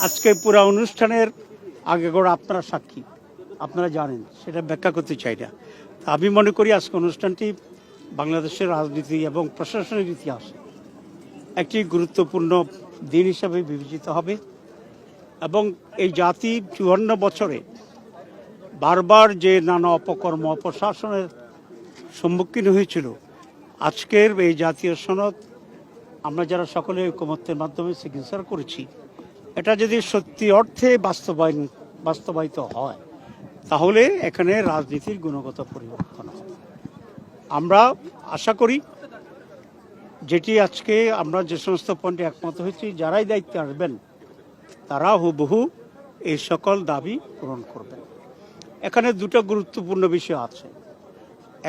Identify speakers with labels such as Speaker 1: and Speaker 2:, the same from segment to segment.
Speaker 1: আজকে পুরো অনুষ্ঠানের আগে করে আপনারা সাক্ষী, আপনারা জানেন, সেটা ব্যাখ্যা করতে চাই না। আমি মনে করি আজকে অনুষ্ঠানটি বাংলাদেশের রাজনীতি এবং প্রশাসনের ইতিহাসে একটি গুরুত্বপূর্ণ দিন হিসাবে বিবেচিত হবে এবং এই জাতি ৫৪ বছরে বারবার যে নানা অপকর্ম অপশাসনের সম্মুখীন হয়েছিল, আজকের এই জাতীয় সনদ আমরা যারা সকলে ঐকমত্যের মাধ্যমে সিগনেচার করেছি, এটা যদি সত্যি অর্থে বাস্তবায়িত হয় তাহলে এখানে রাজনীতির গুণগত পরিবর্তন হবে। আমরা আশা করি যেটি আজকে আমরা যে সমস্ত পয়েন্টে একমত হয়েছি, যারাই দায়িত্বে আসবেন তারা হুবহু এই সকল দাবি পূরণ করবেন। এখানে দুটো গুরুত্বপূর্ণ বিষয় আছে।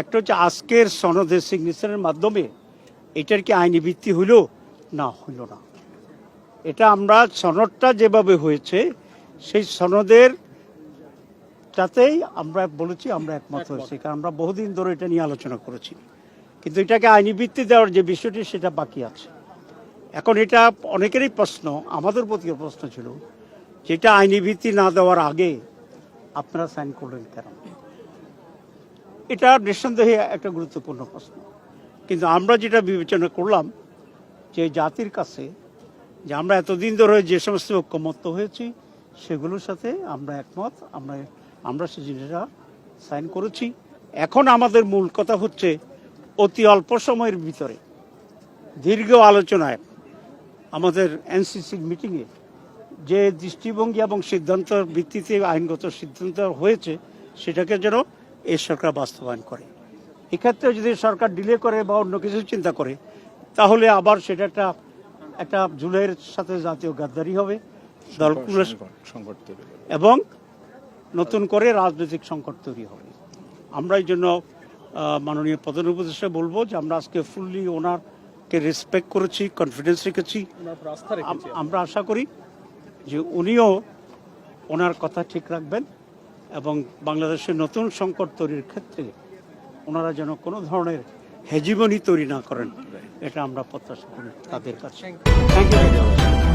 Speaker 1: একটা হচ্ছে আজকের সনদের সিগনেচারের মাধ্যমে এটার কি আইনি ভিত্তি হইল না হইল না, এটা আমরা সনদটা যেভাবে হয়েছে সেই সনদের সাথেই আমরা বলেছি আমরা একমত হয়েছি, কারণ আমরা বহুদিন ধরে এটা নিয়ে আলোচনা করেছি। কিন্তু এটাকে আইনি ভিত্তি দেওয়ার যে বিষয়টি সেটা বাকি আছে। এখন এটা অনেকেরই প্রশ্ন, আমাদের প্রতিও প্রশ্ন ছিল, যেটা আইনি ভিত্তি না দেওয়ার আগে আপনারা সাইন করলেন কেন? এটা নিঃসন্দেহে একটা গুরুত্বপূর্ণ প্রশ্ন। কিন্তু আমরা যেটা বিবেচনা করলাম যে জাতির কাছে যে আমরা এতদিন ধরে যে সমস্ত ঐকমত্য হয়েছি সেগুলোর সাথে আমরা একমত, আমরা সেই জিনিসটা সাইন করেছি। এখন আমাদের মূল কথা হচ্ছে অতি অল্প সময়ের ভিতরে দীর্ঘ আলোচনায় আমাদের এনসিসির মিটিংয়ে যে দৃষ্টিভঙ্গি এবং সিদ্ধান্তের ভিত্তিতে আইনগত সিদ্ধান্ত হয়েছে সেটাকে যেন এই সরকার বাস্তবায়ন করে। এক্ষেত্রে যদি সরকার ডিলে করে বা অন্য কিছু চিন্তা করে তাহলে আবার সেটা একটা জুলাইয়ের সাথে জাতীয় গাদ্দারি হবে, এবং নতুন করে রাজনৈতিক সংকট তৈরি হবে। আমরা এই জন্য মাননীয় প্রধান উপদেষ্টা বলবো যে আমরা আজকে ফুললি ওনারকে রেসপেক্ট করেছি, কনফিডেন্স রেখেছি। আমরা আশা করি যে উনিও ওনার কথা ঠিক রাখবেন এবং বাংলাদেশের নতুন সংকট তৈরির ক্ষেত্রে ওনারা যেন কোনো ধরনের হেজিমনি তৈরি না করেন, এটা আমরা প্রত্যাশা করি তাদের কাছে। Thank you.